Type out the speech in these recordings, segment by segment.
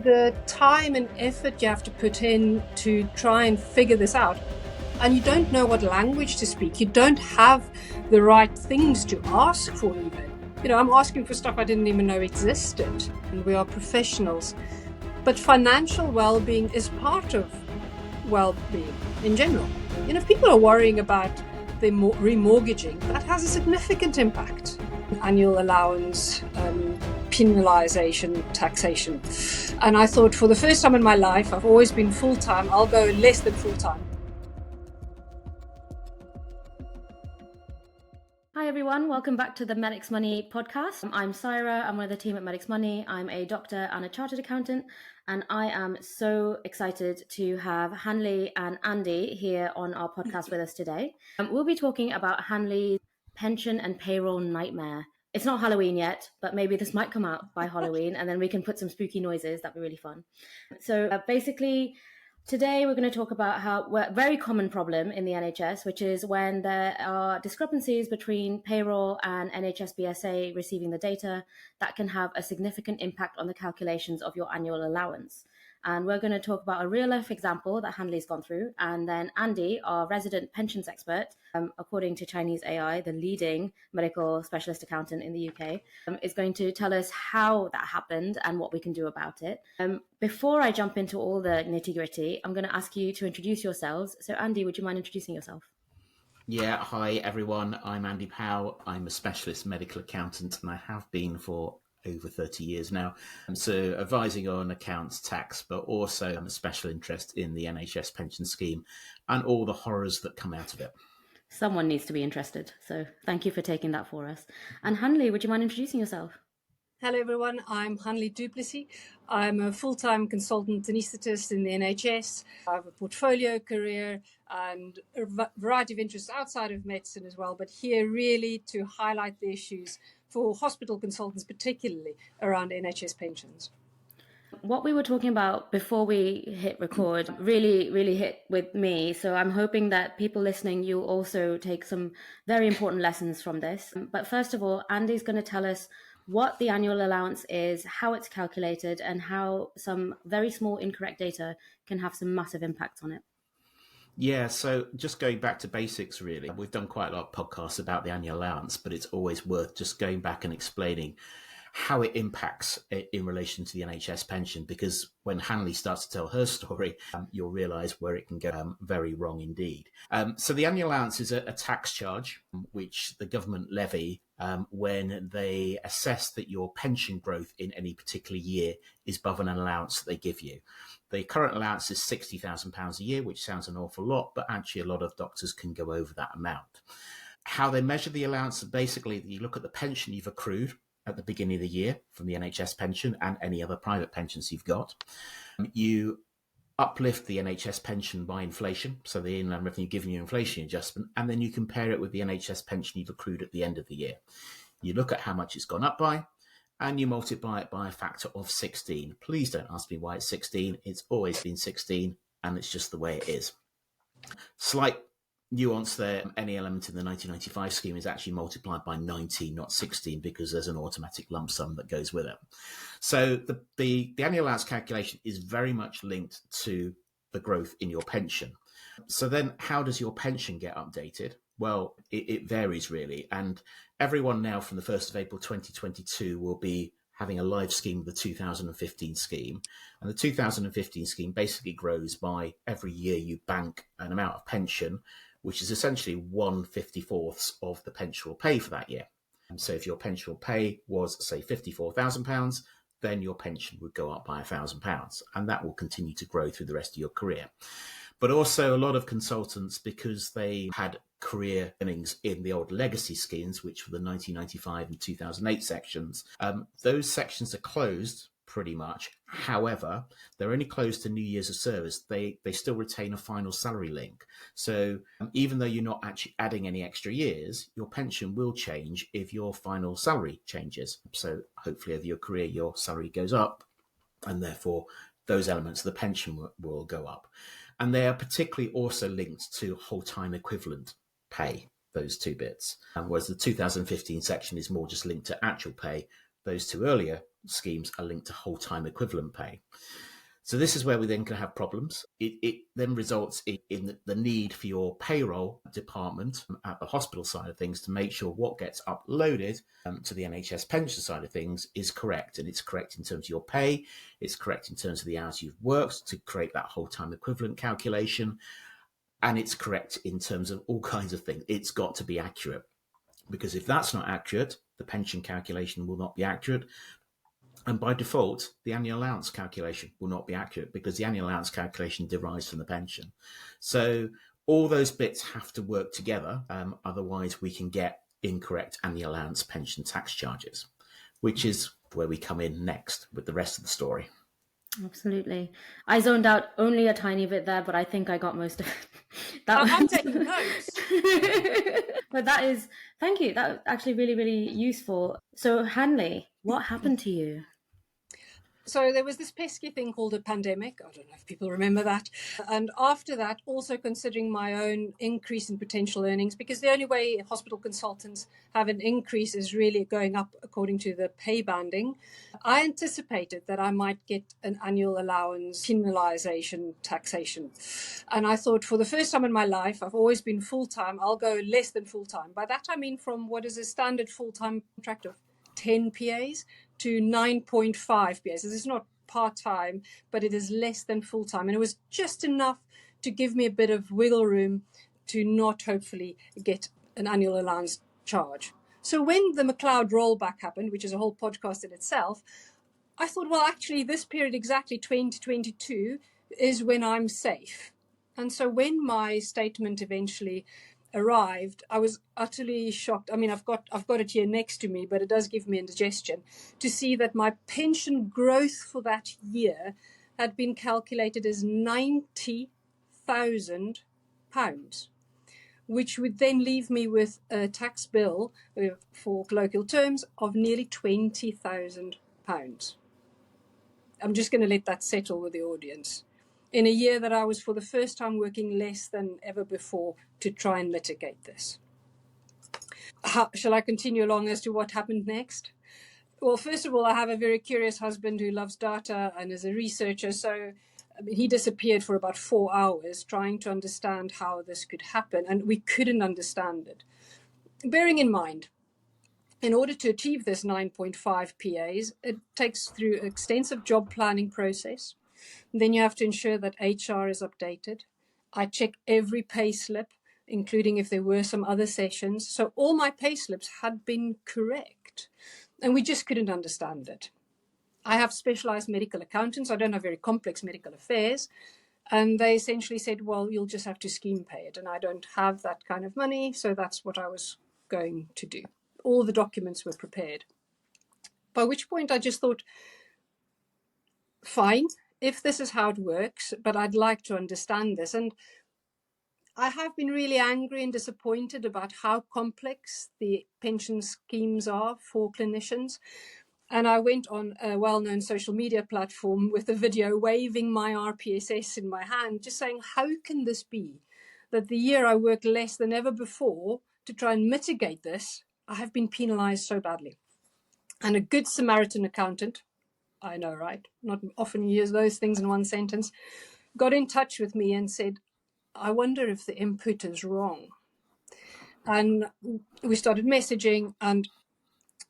the time and effort you have to put in to try and figure this out. And you don't know what language to speak. You don't have the right things to ask for even. I'm asking for stuff I didn't even know existed. And we are professionals. But financial well-being is part of well-being in general. If people are worrying about their remortgaging, that has a significant impact. Annual allowance, penalisation, taxation. And I thought, for the first time in my life, I've always been full-time, I'll go less than full-time. Hi everyone, welcome back to the Medics Money podcast. I'm Cyra, I'm one of the team at Medics Money. I'm a doctor and a chartered accountant, and I am so excited to have Hanlie and Andy here on our podcast with us today. We'll be talking about Hanlie's pension and payroll nightmare. It's not Halloween yet, but maybe this might come out by Halloween, and then we can put some spooky noises. That'd be really fun. So basically, today we're going to talk about a very common problem in the NHS, which is when there are discrepancies between payroll and NHSBSA receiving the data that can have a significant impact on the calculations of your annual allowance. And we're going to talk about a real-life example that Hanlie's gone through. And then Andy, our resident pensions expert, according to Chinese AI, the leading medical specialist accountant in the UK, is going to tell us how that happened and what we can do about it. Before I jump into all the nitty-gritty, I'm going to ask you to introduce yourselves. So Andy, would you mind introducing yourself? Yeah, hi everyone. I'm Andy Pow. I'm a specialist medical accountant, and I have been for over 30 years now. So advising on accounts, tax, but also I'm a special interest in the NHS pension scheme and all the horrors that come out of it. Someone needs to be interested. So thank you for taking that for us. And Hanlie, would you mind introducing yourself? Hello everyone, I'm Hanlie Duplessis. I'm a full-time consultant anaesthetist in the NHS. I have a portfolio career and a variety of interests outside of medicine as well, but here really to highlight the issues for hospital consultants, particularly around NHS pensions. What we were talking about before we hit record really hit with me. So I'm hoping that people listening, you'll also take some very important lessons from this. But first of all, Andy's going to tell us what the annual allowance is, how it's calculated, and how some very small incorrect data can have some massive impact on it. Yeah, so just going back to basics, really, we've done quite a lot of podcasts about the annual allowance, but it's always worth just going back and explaining how it impacts in relation to the NHS pension, because when Hanlie starts to tell her story, you'll realise where it can go very wrong indeed. So the annual allowance is a tax charge which the government levy when they assess that your pension growth in any particular year is above an allowance that they give you. The current allowance is £60,000 a year, which sounds an awful lot, but actually a lot of doctors can go over that amount. How they measure the allowance is basically you look at the pension you've accrued at the beginning of the year from the NHS pension and any other private pensions you've got. You uplift the NHS pension by inflation, so the Inland Revenue giving you inflation adjustment, and then you compare it with the NHS pension you've accrued at the end of the year. You look at how much it's gone up by, and you multiply it by a factor of 16. Please don't ask me why it's 16. It's always been 16, and it's just the way it is. Slight nuance there. Any element in the 1995 scheme is actually multiplied by 19, not 16, because there's an automatic lump sum that goes with it. So the annual allowance calculation is very much linked to the growth in your pension. So then how does your pension get updated? Well, it varies really. And everyone now from the 1st of April 2022 will be having a live scheme of the 2015 scheme. And the 2015 scheme basically grows by every year you bank an amount of pension, which is essentially 1/54 of the pension will pay for that year. And so if your pension will pay was, say, £54,000, then your pension would go up by £1,000. And that will continue to grow through the rest of your career. But also a lot of consultants, because they had career earnings in the old legacy schemes, which were the 1995 and 2008 sections, those sections are closed pretty much. However, they're only closed to new years of service. They still retain a final salary link. So even though you're not actually adding any extra years, your pension will change if your final salary changes. So hopefully over your career, your salary goes up, and therefore those elements of the pension will go up. And they are particularly also linked to whole-time equivalent pay, those two bits. Whereas the 2015 section is more just linked to actual pay. Those two earlier schemes are linked to whole-time equivalent pay. So this is where we then can have problems. It then results in the need for your payroll department at the hospital side of things to make sure what gets uploaded to the NHS pension side of things is correct. And it's correct in terms of your pay. It's correct in terms of the hours you've worked to create that whole-time equivalent calculation. And it's correct in terms of all kinds of things. It's got to be accurate. Because if that's not accurate, the pension calculation will not be accurate. And by default, the annual allowance calculation will not be accurate because the annual allowance calculation derives from the pension. So all those bits have to work together. Otherwise, we can get incorrect annual allowance pension tax charges, which is where we come in next with the rest of the story. Absolutely. I zoned out only a tiny bit there, but I think I got most of it. I'm taking notes. But thank you. That was actually really, really useful. So, Hanlie, what happened to you? So there was this pesky thing called a pandemic. I don't know if people remember that. And after that, also considering my own increase in potential earnings, because the only way hospital consultants have an increase is really going up according to the pay banding. I anticipated that I might get an annual allowance penalization taxation. And I thought, for the first time in my life, I've always been full-time. I'll go less than full-time. By that, I mean from what is a standard full-time contract of 10 PAs to 9.5 PAs. This is not part-time, but it is less than full-time. And it was just enough to give me a bit of wiggle room to not hopefully get an annual allowance charge. So when the McLeod rollback happened, which is a whole podcast in itself, I thought, well, actually, this period exactly 2022 is when I'm safe. And so when my statement eventually arrived, I was utterly shocked. I mean, I've got it here next to me, but it does give me indigestion to see that my pension growth for that year had been calculated as £90,000, which would then leave me with a tax bill, for colloquial terms, of nearly £20,000. I'm just going to let that settle with the audience. In a year that I was for the first time working less than ever before to try and mitigate this. Shall I continue along as to what happened next? Well, first of all, I have a very curious husband who loves data and is a researcher. So he disappeared for about 4 hours trying to understand how this could happen. And we couldn't understand it. Bearing in mind, in order to achieve this 9.5 PAs, it takes through an extensive job planning process. Then you have to ensure that HR is updated. I check every pay slip, including if there were some other sessions. So all my pay slips had been correct, and we just couldn't understand it. I have specialized medical accountants. I don't have very complex medical affairs. And they essentially said, well, you'll just have to scheme pay it. And I don't have that kind of money, so that's what I was going to do. All the documents were prepared. By which point I just thought, fine, if this is how it works, but I'd like to understand this. And I have been really angry and disappointed about how complex the pension schemes are for clinicians. And I went on a well-known social media platform with a video waving my RPSS in my hand, just saying, how can this be that the year I worked less than ever before to try and mitigate this, I have been penalized so badly? And a good Samaritan accountant, I know, right? Not often use those things in one sentence, got in touch with me and said, I wonder if the input is wrong. And we started messaging, and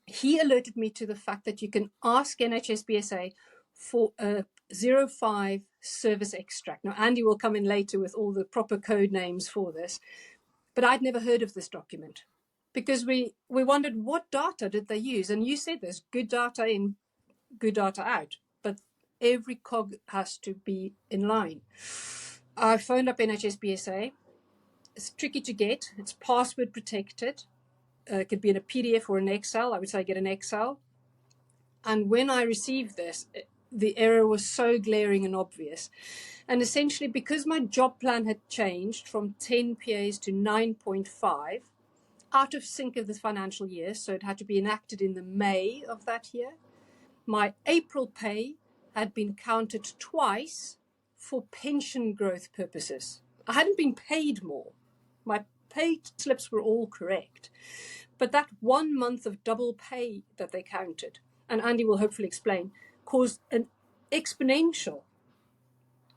he alerted me to the fact that you can ask NHSBSA for a 05 service extract. Now, Andy will come in later with all the proper code names for this, but I'd never heard of this document because we wondered what data did they use. And you said there's good data in, good data out, but every cog has to be in line. I phoned up NHSBSA. It's tricky to get. It's password protected. It could be in a PDF or an Excel. I would say get an Excel. And when I received this, the error was so glaring and obvious. And essentially, because my job plan had changed from 10 PAs to 9.5, out of sync of the financial year, so it had to be enacted in the May of that year, my April pay had been counted twice for pension growth purposes. I hadn't been paid more. My pay slips were all correct. But that 1 month of double pay that they counted and Andy will hopefully explain, caused an exponential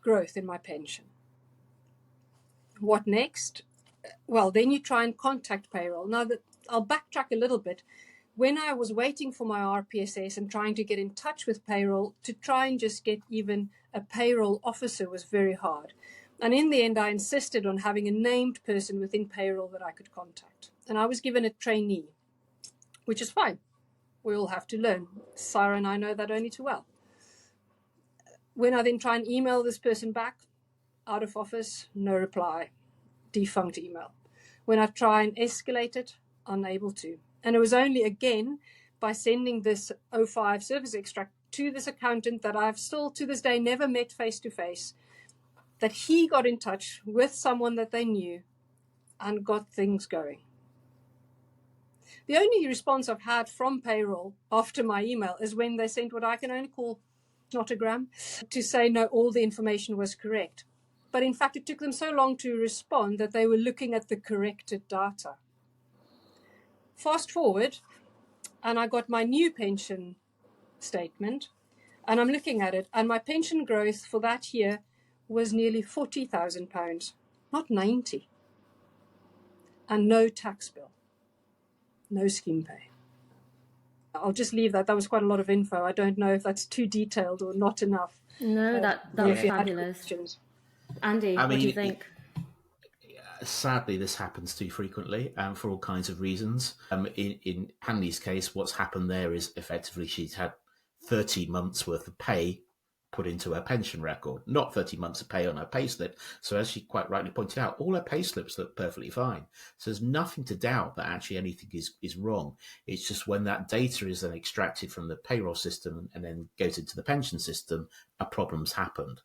growth in my pension. What next? Well, then you try and contact payroll. Now, I'll backtrack a little bit. When I was waiting for my RPSS and trying to get in touch with payroll to try and just get even a payroll officer was very hard. And in the end, I insisted on having a named person within payroll that I could contact. And I was given a trainee, which is fine. We all have to learn. Cyra and I know that only too well. When I then try and email this person back, out of office, no reply, defunct email. When I try and escalate it, unable to. And it was only again by sending this O5 service extract to this accountant that I've still to this day never met face to face, that he got in touch with someone that they knew and got things going. The only response I've had from payroll after my email is when they sent what I can only call notogram to say no, all the information was correct. But in fact, it took them so long to respond that they were looking at the corrected data. Fast forward, and I got my new pension statement, and I'm looking at it, and my pension growth for that year was nearly £40,000, not 90, and no tax bill, no scheme pay. I'll just leave that. That was quite a lot of info. I don't know if that's too detailed or not enough. No, that was fabulous. Andy, what do you think? Sadly, this happens too frequently for all kinds of reasons. In Hanlie's case, what's happened there is effectively she's had 30 months worth of pay put into her pension record, not 30 months of pay on her payslip. So as she quite rightly pointed out, all her payslips look perfectly fine. So there's nothing to doubt that actually anything is wrong. It's just when that data is then extracted from the payroll system and then goes into the pension system, a problem's happened.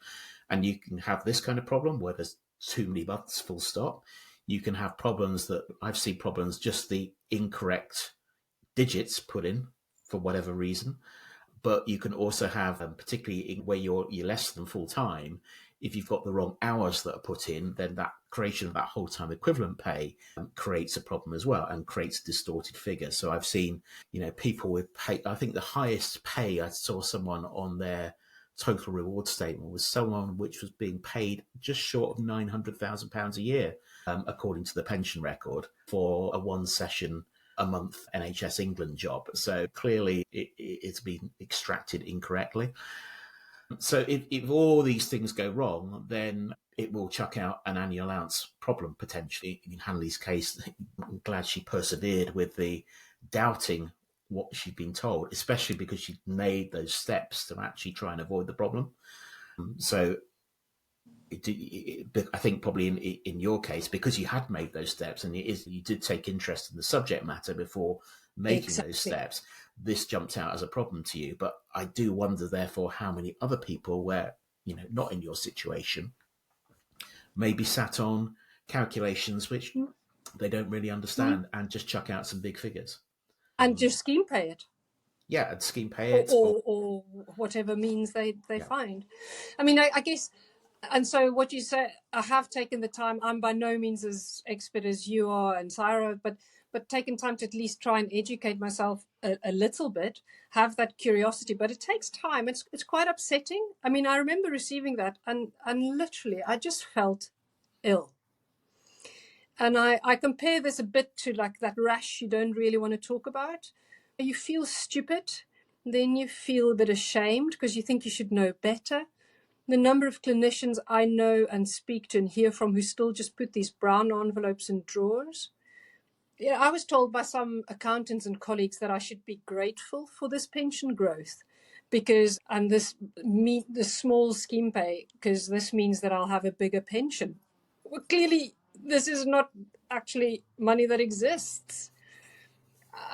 And you can have this kind of problem where there's too many months, full stop. You can have problems that I've seen problems, just the incorrect digits put in for whatever reason. But you can also have, particularly where you're less than full time, if you've got the wrong hours that are put in, then that creation of that whole time equivalent pay creates a problem as well and creates a distorted figure. So I've seen, people with pay. I think the highest pay I saw someone on their total reward statement was someone which was being paid just short of £900,000 a year, according to the pension record, for a one session a month NHS England job. So clearly it's been extracted incorrectly. So if all these things go wrong, then it will chuck out an annual allowance problem potentially. In Hanlie's case, I'm glad she persevered with the doubting what she'd been told, especially because she'd made those steps to actually try and avoid the problem. So I think probably in your case, because you had made those steps and you did take interest in the subject matter before making those steps, this jumped out as a problem to you. But I do wonder, therefore, how many other people where, not in your situation, maybe sat on calculations which they don't really understand and just chuck out some big figures. And just scheme pay it. Yeah, and scheme pay it. Or whatever means they find. I mean, I guess, and so what you say, I have taken the time. I'm by no means as expert as you are and Cyra, but taken time to at least try and educate myself a little bit, have that curiosity. But it takes time. It's quite upsetting. I mean, I remember receiving that and literally I just felt ill. And I compare this a bit to like that rash you don't really want to talk about. You feel stupid, then you feel a bit ashamed because you think you should know better. The number of clinicians I know and speak to and hear from who still just put these brown envelopes in drawers. I was told by some accountants and colleagues that I should be grateful for this pension growth and this small scheme pay, because this means that I'll have a bigger pension. Well, clearly, this is not actually money that exists.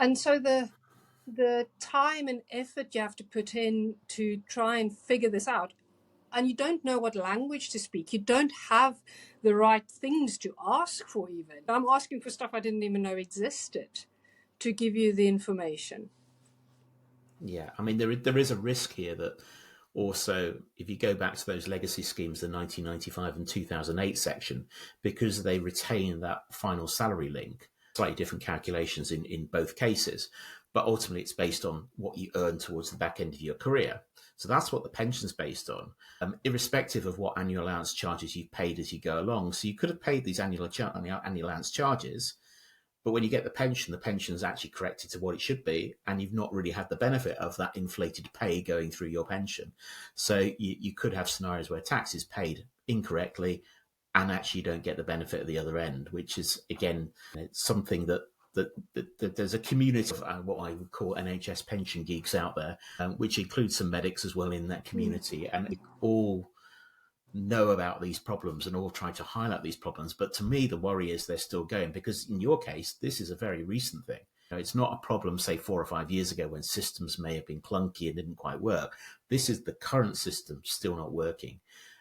And so the time and effort you have to put in to try and figure this out, and you don't know what language to speak. You don't have the right things to ask for even. I'm asking for stuff I didn't even know existed to give you the information. Yeah, I mean, there is a risk here that also, if you go back to those legacy schemes, the 1995 and 2008 section, because they retain that final salary link, slightly different calculations in both cases, but ultimately it's based on what you earn towards the back end of your career. So that's what the pension's based on, irrespective of what annual allowance charges you've paid as you go along. So you could have paid these annual allowance charges, but when you get the pension's actually corrected to what it should be, and you've not really had the benefit of that inflated pay going through your pension. So you could have scenarios where tax is paid incorrectly, and actually you don't get the benefit at the other end, which is, again, it's something that there's a community of what I would call NHS pension geeks out there, which includes some medics as well in that community, and they all know about these problems and all try to highlight these problems. But to me, the worry is they're still going, because in your case, this is a very recent thing. It's not a problem, say, 4 or 5 years ago when systems may have been clunky and didn't quite work. This is the current system still not working.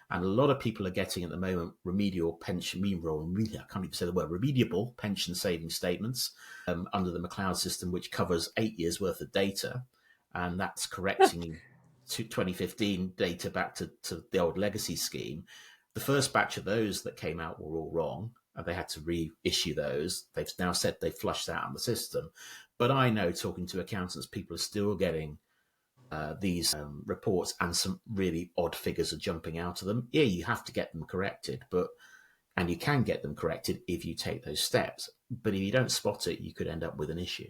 And a lot of people are getting at the moment remediable pension saving statements under the McLeod system, which covers 8 years worth of data. And that's correcting to 2015 data back to the old legacy scheme. The first batch of those that came out were all wrong, and they had to reissue those. They've now said they flushed out of the system. But I know, talking to accountants, people are still getting these reports, and some really odd figures are jumping out of them. Yeah, you have to get them corrected, and you can get them corrected if you take those steps. But if you don't spot it, you could end up with an issue.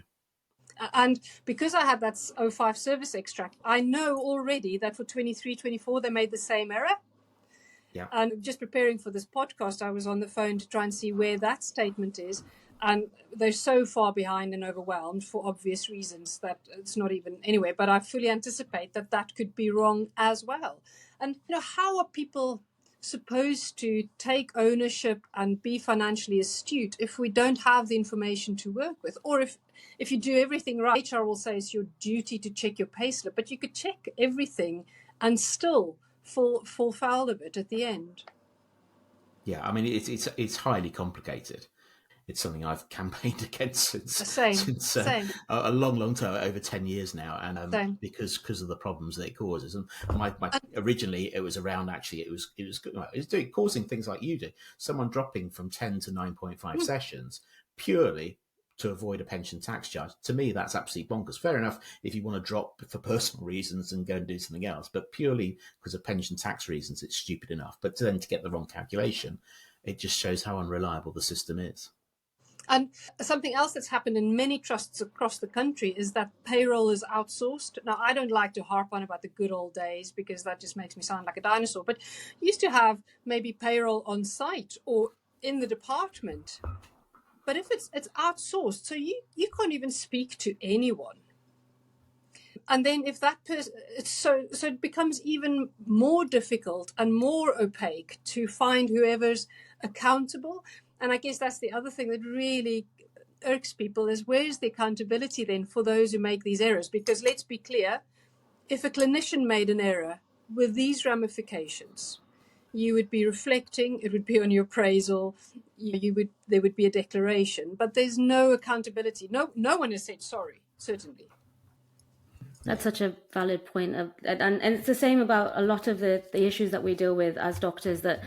And because I had that 05 service extract, I know already that for 23, 24, they made the same error. Yeah. And just preparing for this podcast, I was on the phone to try and see where that statement is. And they're so far behind and overwhelmed for obvious reasons that it's not even anyway. But I fully anticipate that that could be wrong as well. And, how are people supposed to take ownership and be financially astute if we don't have the information to work with? Or if you do everything right, HR will say it's your duty to check your payslip, but you could check everything and still fall foul of it at the end. Yeah, I mean, it's highly complicated. It's something I've campaigned against since a long time, over 10 years now, and because of the problems that it causes. And originally it was around, actually, it was causing things like you do, someone dropping from 10 to 9.5 sessions purely to avoid a pension tax charge. To me, that's absolutely bonkers. Fair enough if you want to drop for personal reasons and go and do something else, but purely because of pension tax reasons, it's stupid enough. But then to get the wrong calculation, it just shows how unreliable the system is. And something else that's happened in many trusts across the country is that payroll is outsourced. Now, I don't like to harp on about the good old days because that just makes me sound like a dinosaur, but used to have maybe payroll on site or in the department. But if it's outsourced, so you can't even speak to anyone. And then if that person, so it becomes even more difficult and more opaque to find whoever's accountable. And I guess that's the other thing that really irks people is, where's the accountability then for those who make these errors? Because let's be clear, if a clinician made an error with these ramifications, you would be reflecting, it would be on your appraisal, there would be a declaration, but there's no accountability. No one has said sorry, certainly. That's such a valid point. And it's the same about a lot of the issues that we deal with as doctors, that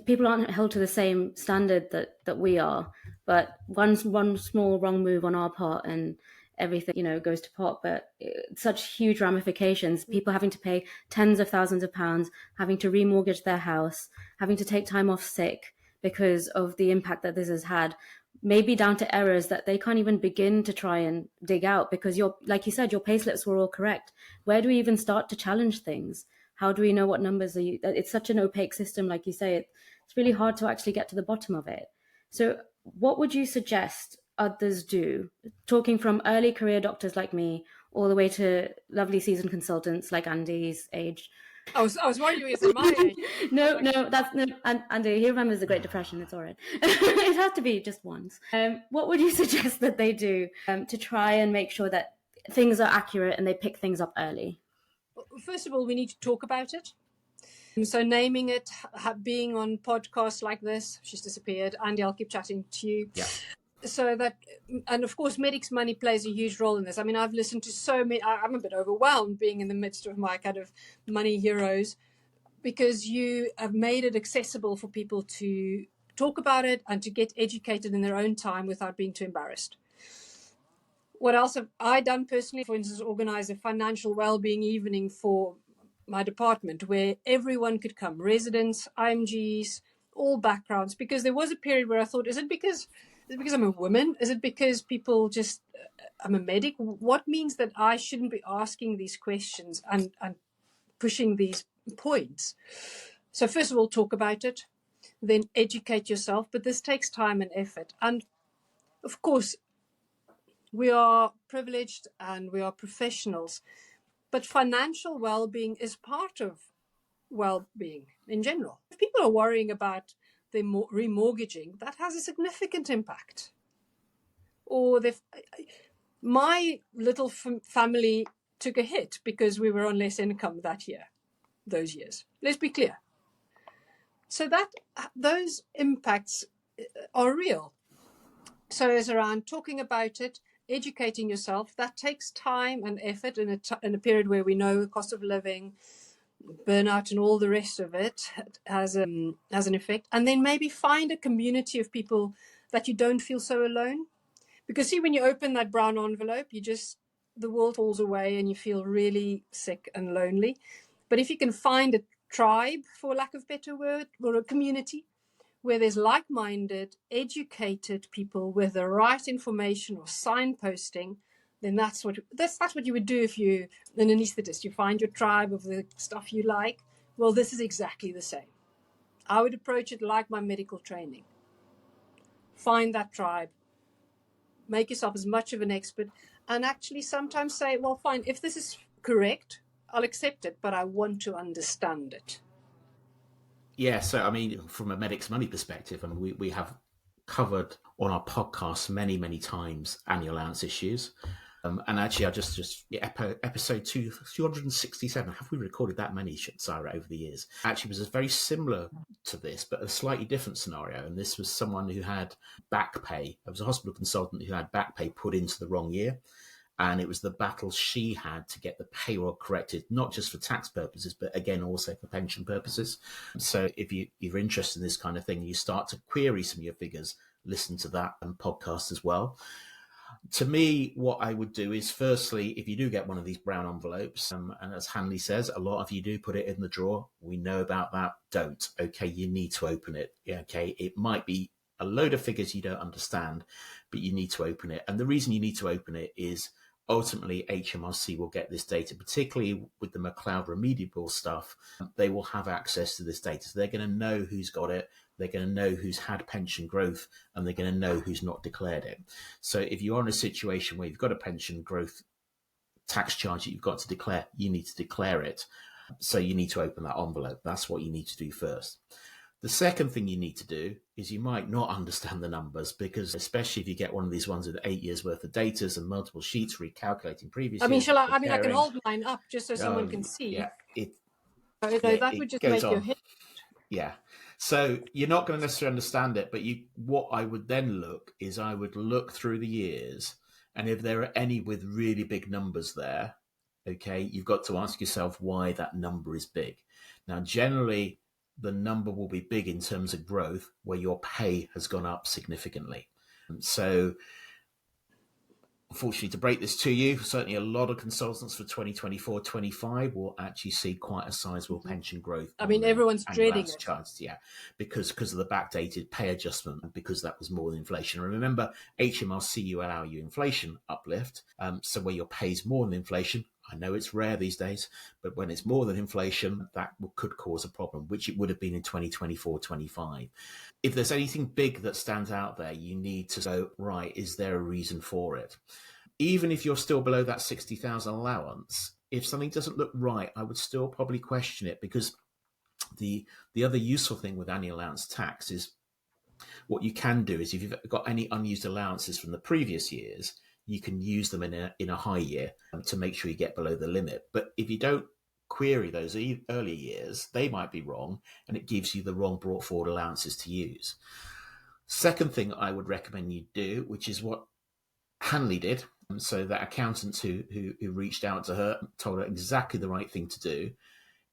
people aren't held to the same standard that we are, but one small wrong move on our part and everything, goes to pot. But such huge ramifications, people having to pay tens of thousands of pounds, having to remortgage their house, having to take time off sick because of the impact that this has had, maybe down to errors that they can't even begin to try and dig out, because like you said, your payslips were all correct. Where do we even start to challenge things? How do we know what numbers are you? It's such an opaque system, like you say. It's really hard to actually get to the bottom of it. So what would you suggest others do? Talking from early career doctors like me all the way to lovely seasoned consultants like Andy's age. I was worried you were saying my age. No, Andy, he remembers the Great Depression. It's all right. It has to be just once. What would you suggest that they do to try and make sure that things are accurate and they pick things up early? First of all, we need to talk about it. So naming it, being on podcasts like this, she's disappeared. Andy, I'll keep chatting to you. Yeah. So that, and of course, Medics Money plays a huge role in this. I mean, I've listened to so many, I'm a bit overwhelmed being in the midst of my kind of money heroes, because you have made it accessible for people to talk about it and to get educated in their own time without being too embarrassed. What else have I done personally? For instance, organize a financial well-being evening for my department where everyone could come, residents, IMGs, all backgrounds, because there was a period where I thought, is it because I'm a woman? Is it because people just, I'm a medic? What means that I shouldn't be asking these questions and pushing these points? So first of all, talk about it, then educate yourself. But this takes time and effort. And of course, we are privileged and we are professionals, but financial well-being is part of well-being in general. If people are worrying about their remortgaging, that has a significant impact. Or my little family took a hit because we were on less income those years. Let's be clear. So that those impacts are real. So it's around talking about it, educating yourself. That takes time and effort in a period where we know the cost of living, burnout, and all the rest of it has an effect. And then maybe find a community of people that you don't feel so alone. Because see, when you open that brown envelope, the world falls away and you feel really sick and lonely. But if you can find a tribe, for lack of a better word, or a community where there's like-minded, educated people with the right information or signposting, then that's what you would do if you're an anesthetist. You find your tribe of the stuff you like. Well, this is exactly the same. I would approach it like my medical training. Find that tribe, make yourself as much of an expert, and actually sometimes say, well, fine, if this is correct, I'll accept it, but I want to understand it. Yeah, so I mean, from a Medic's Money perspective, I mean, we have covered on our podcast many times annual allowance issues. And actually, I just episode 267. Have we recorded that many, Cyra, over the years? Actually, it was very similar to this, but a slightly different scenario. And this was someone who had back pay. It was a hospital consultant who had back pay put into the wrong year. And it was the battle she had to get the payroll corrected, not just for tax purposes, but again, also for pension purposes. So if you're interested in this kind of thing, you start to query some of your figures, listen to that and podcast as well. To me, what I would do is, firstly, if you do get one of these brown envelopes, and as Hanlie says, a lot of you do put it in the drawer. We know about that. Don't. Okay, you need to open it. Okay, it might be a load of figures you don't understand, but you need to open it. And the reason you need to open it is ultimately HMRC will get this data, particularly with the McLeod remediable stuff. They will have access to this data. So they're going to know who's got it. They're going to know who's had pension growth, and they're going to know who's not declared it. So if you're in a situation where you've got a pension growth tax charge that you've got to declare, you need to declare it. So you need to open that envelope. That's what you need to do first. The second thing you need to do is you might not understand the numbers, because especially if you get one of these ones with 8 years worth of data and multiple sheets recalculating previous years. I can hold mine up just so someone can see. Yeah, that would just make your head. Yeah. So you're not going to necessarily understand it, but what I would then look is I would look through the years, and if there are any with really big numbers there, okay, you've got to ask yourself why that number is big. Now, generally, the number will be big in terms of growth where your pay has gone up significantly. So unfortunately, to break this to you, certainly a lot of consultants for 2024-25 will actually see quite a sizable pension growth. I mean, everyone's dreading it. Charts, yeah, because of the backdated pay adjustment, and because that was more than inflation. And remember, HMRC allow you inflation uplift, so where your pay is more than inflation. I know it's rare these days, but when it's more than inflation, that could cause a problem, which it would have been in 2024-25. If there's anything big that stands out there, you need to go, right, is there a reason for it? Even if you're still below that 60,000 allowance, if something doesn't look right, I would still probably question it, because the other useful thing with annual allowance tax is what you can do is if you've got any unused allowances from the previous years, you can use them in a high year to make sure you get below the limit. But if you don't query those earlier years, they might be wrong, and it gives you the wrong brought forward allowances to use. Second thing I would recommend you do, which is what Hanlie did, so that accountant who reached out to her told her exactly the right thing to do,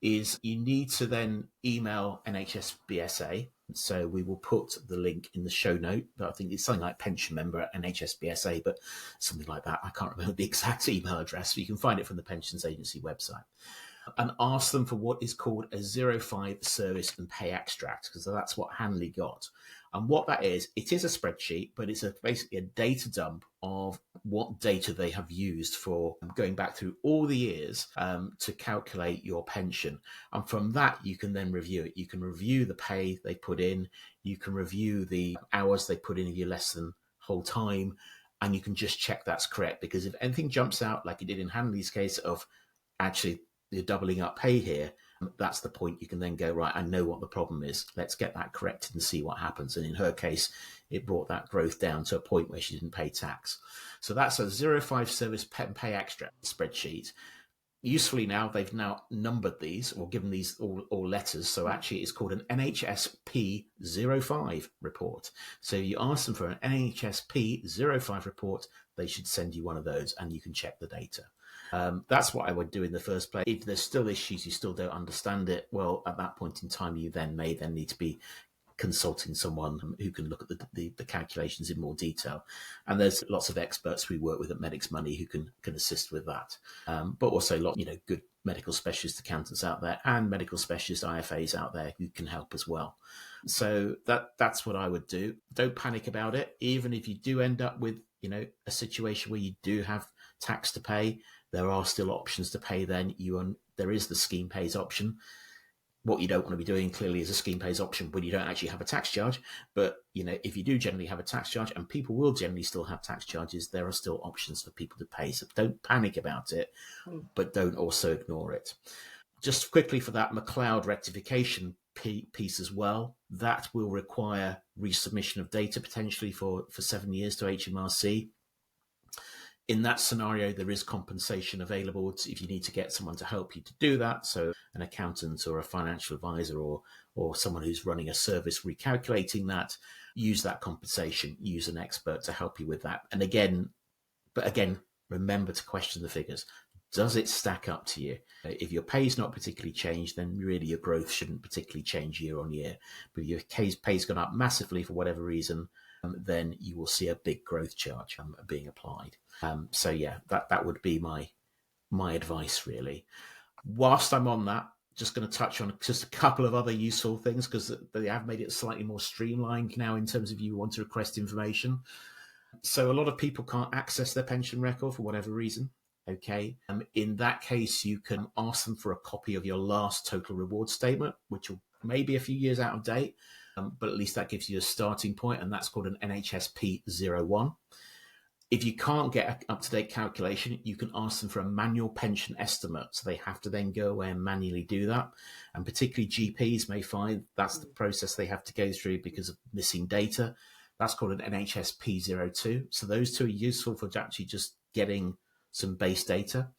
is you need to then email NHSBSA. So we will put the link in the show note, but I think it's something like pension member at NHSBSA, but something like that. I can't remember the exact email address, but you can find it from the Pensions Agency website. And ask them for what is called a 05 service and pay extract, because that's what Hanlie got. And what that is, it is a spreadsheet, but it's basically a data dump of what data they have used for going back through all the years to calculate your pension. And from that, you can then review it. You can review the pay they put in. You can review the hours they put in if you're less than whole time. And you can just check that's correct. Because if anything jumps out, like it did in Hanlie's case of actually you're doubling up pay here, that's the point you can then go, right, I know what the problem is. Let's get that corrected and see what happens. And in her case, it brought that growth down to a point where she didn't pay tax. So that's a 05 service pay extra spreadsheet. Usefully now, they've now numbered these or given these all letters. So actually it's called an NHSP 05 report. So you ask them for an NHSP 05 report, they should send you one of those and you can check the data. That's what I would do in the first place. If there's still issues, you still don't understand it, well, at that point in time, you then may need to be consulting someone who can look at the calculations in more detail. And there's lots of experts we work with at Medics Money who can assist with that. But also a lot, good medical specialist accountants out there and medical specialist IFAs out there who can help as well. So that's what I would do. Don't panic about it. Even if you do end up with, a situation where you do have tax to pay, there are still options to pay then. There is the scheme pays option. What you don't want to be doing clearly is a scheme pays option when you don't actually have a tax charge. But, if you do generally have a tax charge, and people will generally still have tax charges, there are still options for people to pay. So don't panic about it, but don't also ignore it. Just quickly for that McLeod rectification piece as well, that will require resubmission of data potentially for 7 years to HMRC. In that scenario, there is compensation available if you need to get someone to help you to do that. So an accountant or a financial advisor or someone who's running a service recalculating that, use that compensation, use an expert to help you with that. And again, remember to question the figures. Does it stack up to you? If your pay's not particularly changed, then really your growth shouldn't particularly change year on year. But if your pay's gone up massively for whatever reason, then you will see a big growth charge being applied. That would be my advice, really. Whilst I'm on that, just going to touch on just a couple of other useful things because they have made it slightly more streamlined now in terms of you want to request information. So a lot of people can't access their pension record for whatever reason. Okay. In that case, you can ask them for a copy of your last total reward statement, which will maybe a few years out of date, but at least that gives you a starting point, and that's called an NHSP 01. If you can't get an up-to-date calculation, you can ask them for a manual pension estimate. So they have to then go away and manually do that. And particularly GPs may find that's the process they have to go through because of missing data. That's called an NHSP 02. So those two are useful for actually just getting some base data.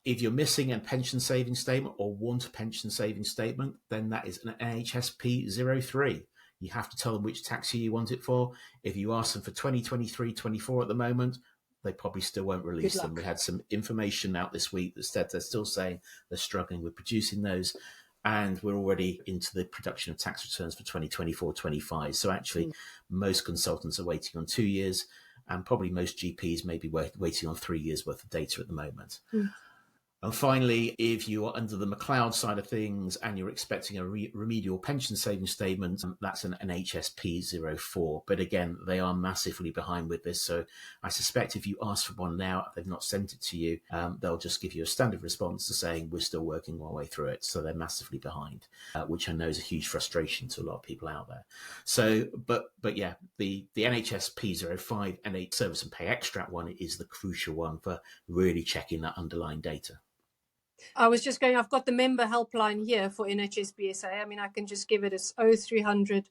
If you're missing a pension saving statement or want a pension saving statement, then that is an NHSP 03. You have to tell them which tax year you want it for. If you ask them for 2023-24 at the moment, they probably still won't release them. We had some information out this week that said they're still saying they're struggling with producing those. And we're already into the production of tax returns for 2024-25. So actually, most consultants are waiting on 2 years, and probably most GPs may be waiting on 3 years worth of data at the moment. And finally, if you are under the McLeod side of things and you're expecting a remedial pension savings statement, that's an HSP 04. But again, they are massively behind with this. So I suspect if you ask for one now, if they've not sent it to you, they'll just give you a standard response to saying, we're still working our way through it. So they're massively behind, which I know is a huge frustration to a lot of people out there. So, but yeah, the NHSP 05 NH service and pay extract one is the crucial one for really checking that underlying data. I was just going, I've got the member helpline here for NHSBSA. I mean, I can just give it as 0300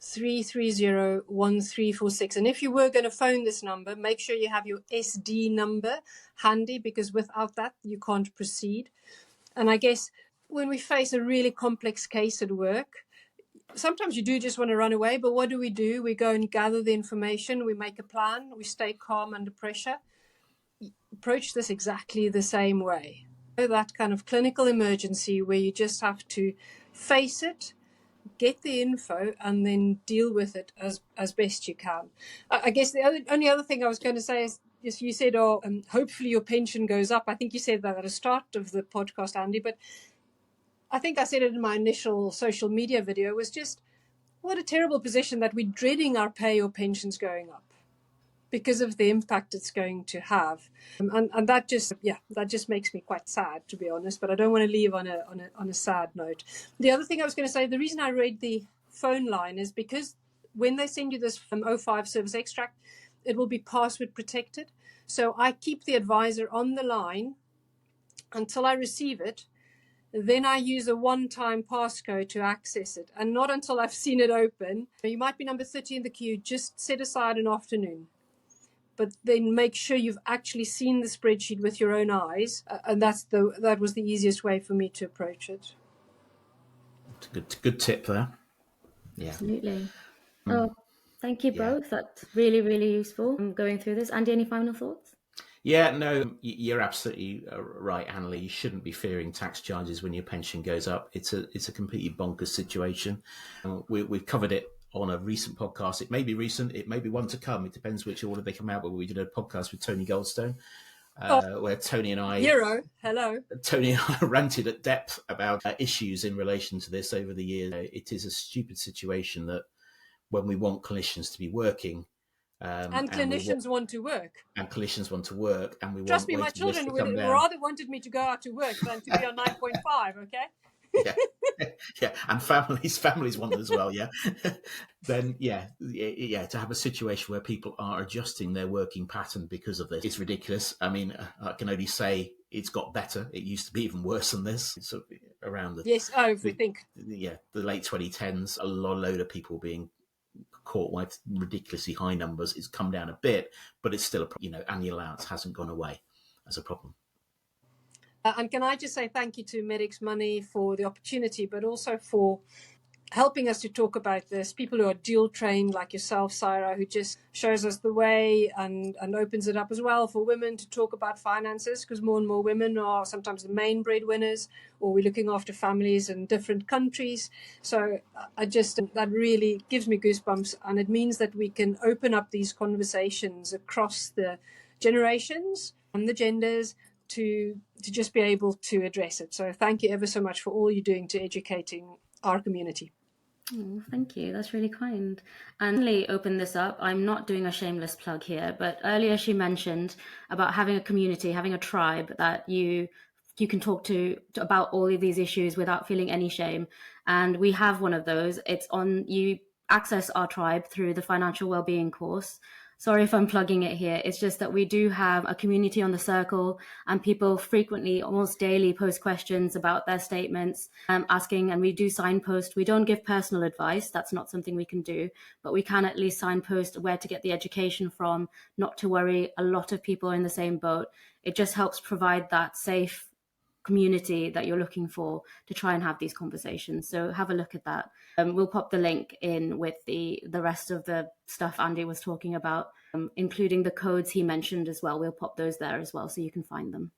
330 1346. And if you were going to phone this number, make sure you have your SD number handy, because without that, you can't proceed. And I guess when we face a really complex case at work, sometimes you do just want to run away, but what do? We go and gather the information, we make a plan, we stay calm under pressure. Approach this exactly the same way. That kind of clinical emergency where you just have to face it, get the info and then deal with it as best you can. I guess the only other thing I was going to say is, yes, you said, hopefully your pension goes up. I think you said that at the start of the podcast, Andy, but I think I said it in my initial social media video, was just what a terrible position that we're dreading our pay or pensions going up because of the impact it's going to have. And that just makes me quite sad, to be honest, but I don't want to leave on a sad note. The other thing I was going to say, the reason I read the phone line is because when they send you this O5 service extract, it will be password protected. So I keep the advisor on the line until I receive it. Then I use a one-time passcode to access it, and not until I've seen it open. You might be number 30 in the queue. Just set aside an afternoon, but then make sure you've actually seen the spreadsheet with your own eyes, and that was the easiest way for me to approach it. It's a good tip there. Yeah, absolutely. Oh, thank you both. That's really, really useful. I'm going through this. Andy, any final thoughts? Yeah, no, you're absolutely right, Hanlie. You shouldn't be fearing tax charges when your pension goes up. It's a completely bonkers situation. We've covered it on a recent podcast. It may be recent, it may be one to come. It depends which order they come out. But we did a podcast with Tony Goldstone, where Tony and I ranted at depth about issues in relation to this over the years. It is a stupid situation that when we want clinicians to be working. And clinicians want to work. And clinicians want to work, and we trust me, my children would rather wanted me to go out to work than to be on 9.5. Okay. yeah, and families want it as well. Yeah, then to have a situation where people are adjusting their working pattern because of this is ridiculous. I mean, I can only say it's got better. It used to be even worse than this. It's around the late 2010s, a load of people being caught with ridiculously high numbers. It's come down a bit, but it's still annual allowance hasn't gone away as a problem. And can I just say thank you to Medics Money for the opportunity, but also for helping us to talk about this. People who are dual trained like yourself, Cyra, who just shows us the way and opens it up as well for women to talk about finances, because more and more women are sometimes the main breadwinners, or we're looking after families in different countries. So that really gives me goosebumps, and it means that we can open up these conversations across the generations and the genders to just be able to address it. So thank you ever so much for all you're doing to educating our community. Oh, thank you. That's really kind. And Hanlie opened this up. I'm not doing a shameless plug here, but earlier she mentioned about having a community, having a tribe that you can talk to about all of these issues without feeling any shame. And we have one of those. You access our tribe through the financial wellbeing course. Sorry if I'm plugging it here. It's just that we do have a community on the circle, and people frequently, almost daily, post questions about their statements, asking, and we do signpost. We don't give personal advice. That's not something we can do, but we can at least signpost where to get the education from, not to worry. A lot of people are in the same boat. It just helps provide that safe community that you're looking for to try and have these conversations. So have a look at that. We'll pop the link in with the rest of the stuff Andy was talking about, including the codes he mentioned as well. We'll pop those there as well so you can find them.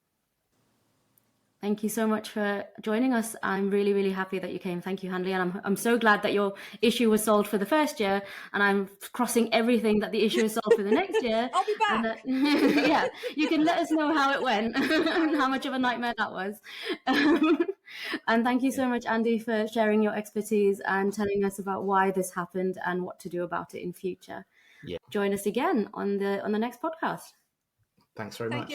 Thank you so much for joining us. I'm really, really happy that you came. Thank you, Hanlie. And I'm so glad that your issue was solved for the first year, and I'm crossing everything that the issue is solved for the next year. I'll be back. You can let us know how it went and how much of a nightmare that was. And thank you so much, Andy, for sharing your expertise and telling us about why this happened and what to do about it in future. Yeah. Join us again on the next podcast. Thanks very much.